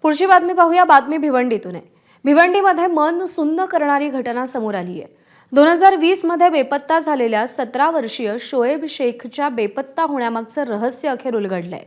पुढची बातमी पाहूया. बातमी भिवंडीतून आहे. भिवंडीमध्ये मन सुन्न करणारी घटना समोर आली आहे. 2020 मध्ये बेपत्ता झालेल्या 17 वर्षीय शोएब शेखच्या बेपत्ता होण्यामागचं रहस्य अखेर उलगडलंय.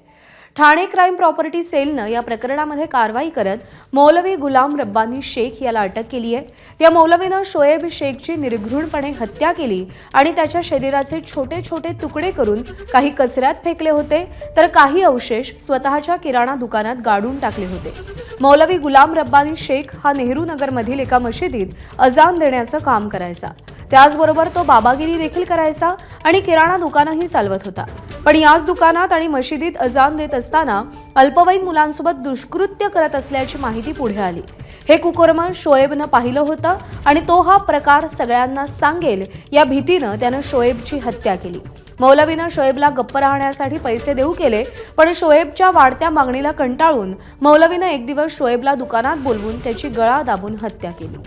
ठाणे क्राईम प्रॉपर्टी सेलनं या प्रकरणामध्ये कारवाई करत मौलवी गुलाम रब्बानी शेख याला अटक केली आहे. या मौलवीनं शोएब शेखची निर्घृणपणे हत्या केली आणि त्याच्या शरीराचे छोटे छोटे तुकडे करून काही कचऱ्यात फेकले होते, तर काही अवशेष स्वतःच्या किराणा दुकानात गाडून टाकले होते. मौलवी गुलाम रब्बानी शेख हा नेहरू नगरमधील एका मशिदीत अजान देण्याचं काम करायचा. त्याचबरोबर तो बाबागिरी देखील करायचा आणि किराणा दुकानही चालवत होता. पण याच दुकानात आणि मशिदीत अजान देत असताना अल्पवयीन मुलांसोबत दुष्कृत्य करत असल्याची माहिती पुढे आली. हे कुकर्म शोएबनं पाहिलं होतं आणि तो हा प्रकार सगळ्यांना सांगेल या भीतीनं त्यानं शोएबची हत्या केली. मौलवीनं शोएबला गप्प राहण्यासाठी पैसे देऊ केले, पण शोएबच्या वाढत्या मागणीला कंटाळून मौलवीनं एक दिवस शोएबला दुकानात बोलवून त्याची गळा दाबून हत्या केली.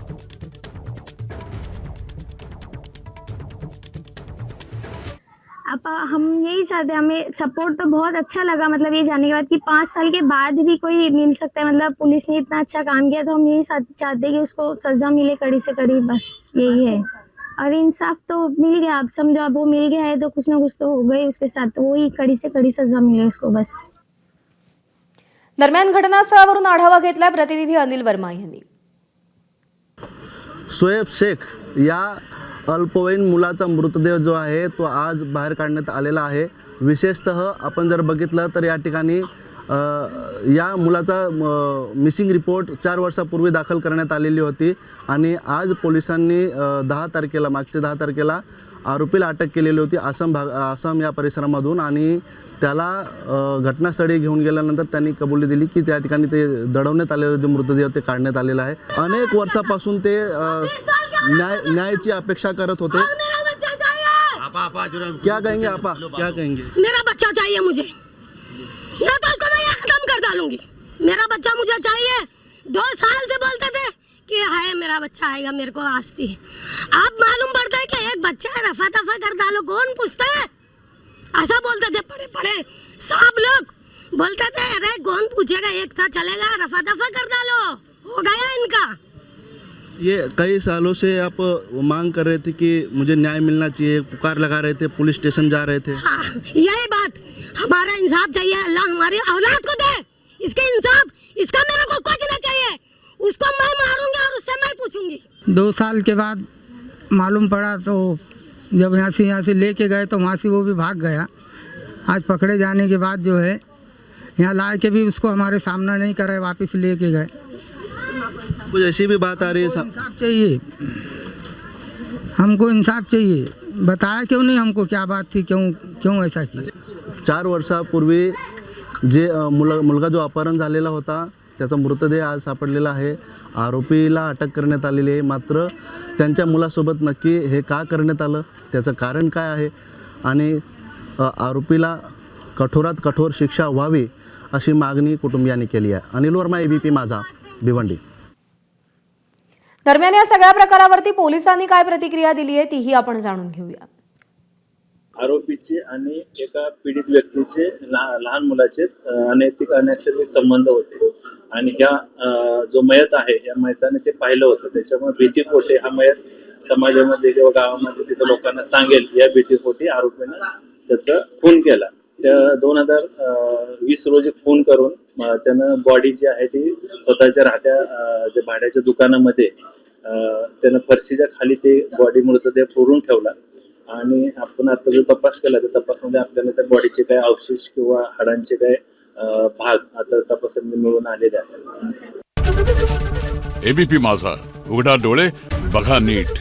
अब हम यही चाहते हैं, हमें सपोर्ट तो बहुत अच्छा लगा, मतलब ये जानने के बाद कि 5 साल के बाद भी कोई मिल सकता है, मतलब पुलिस ने इतना अच्छा काम किया, तो हम यही चाहते हैं कि उसको सजा मिले कड़ी से कड़ी, बस यही है. और इंसाफ तो मिल गया, अब समझो अब वो मिल गया है तो कुछ ना कुछ तो हो गई उसके साथ, तो वही कड़ी से कड़ी सजा मिले उसको बस. दरम्यान घटनास्थळावरून आढावा घेतलाय प्रतिनिधी अनिल वर्मा यांनी. शोएब शेख या अल्पवयीन मुलाचा मृतदेह जो आहे तो आज बाहेर काढण्यात आलेला आहे. विशेषतः आपण जर बघितलं तर या ठिकाणी या मुलाचा मिसिंग रिपोर्ट 4 वर्षापूर्वी दाखल करण्यात आलेली होती आणि आज पोलिसांनी मागच्या 10 तारखेला आरोपीला अटक केलेली होती आसाम या परिसरामधून. आणि त्याला घटनास्थळी घेऊन गेल्यानंतर त्यांनी कबुली दिली की त्या ठिकाणी ते दडवण्यात आलेलं जो मृतदेह ते काढण्यात आलेला आहे. अनेक वर्षापासून ते न्यायाची अपेक्षा करत होते. क्या कहेंगे आपा, क्या कहेंगे? मेरा बच्चा चाहिए मुझे, या तो इसको मैं यहाँ खत्म कर डालूंगी. मेरा बच्चा मुझे चाहिए. 2 साल से बोलते थे कि हाय मेरा बच्चा आएगा, मेरे को आस्ती. अब मालूम पड़ता है कि एक बच्चा है, रफा दफा कर डालो, कौन पूछता है? ऐसा बोलते थे पढ़े पढ़े सब लोग बोलते थे, अरे कौन पूछेगा, एक था चलेगा, रफा दफा कर डालो. हो गया इनका. ये कई सालों से आप मांग कर रहे थे कि मुझे न्याय मिलना चाहिए, पुकार लगा रहे थे, पुलिस स्टेशन जा रहे थे. हाँ, यही बात, हमारा इंसाफ चाहिए. अल्लाह हमारी औलाद को दे इसके इंसाफ. इसका मेरे को कुछ नहीं चाहिए. उसको मैं मारूंगी और उससे मैं पूछूंगी. 2 साल के बाद मालूम पड़ा, तो जब यहाँ से लेके गए तो वहाँ से वो भी भाग गया. आज पकड़े जाने के बाद जो है यहाँ ला के भी उसको हमारे सामना नहीं करे, वापस लेके गए. कुछ ऐसी भी बात आ रही है. इंसाफ चाहिए, हमको इंसाफ चाहिए. बताया क्यों नहीं हमको, क्या बात थी, क्यों ऐसा किया? 4 वर्षापूर्वी जे मुलगा जो अपहरण झालेला होता त्याचा मृतदेह आज सापडलेला आहे. आरोपीला अटक करण्यात आलेली आहे. मात्र त्यांच्या मुलासोबत नक्की हे का करण्यात आलं, त्याचं कारण काय आहे आणि आरोपीला कठोरात कठोर शिक्षा व्हावी अशी मागणी कुटुंबियांनी केली आहे. अनिल वर्मा, ABP माझा, भिवंडी. दरम्यान या सगळ्या प्रकारावरती पोलिसांनी काय प्रतिक्रिया दिली आहे तीही आपण जाणून घेऊया. आरोपीचे आणि एका पीडित व्यक्तीचे लहान मुलाचे अनैतिक अनैसर्गिक संबंध होते आणि ह्या जो मयत आहे या मयताने ते पाहिलं होतं. त्याच्यामुळे भीतीपोटी हा मयत समाजामध्ये किंवा गावामध्ये तिथं लोकांना सांगेल या भीतीपोटी आरोपीने त्याचा खून केला. त्या 2020 रोजी खून करून त्यानं बॉडी जी आहे ती स्वतःच्या राहत्या जे भाड्याच्या दुकानामध्ये त्यानं फरशीच्या खाली ते बॉडी मृतदेह पुरून ठेवला. आणि आपण आता जो तपास केला त्या तपासामध्ये आपल्याला त्या बॉडीचे काय अवशेष किंवा हाडांचे काय भाग आता तपासामध्ये मिळून आलेले आहेत. ABP माझा, उघडा डोळे बघा नीट.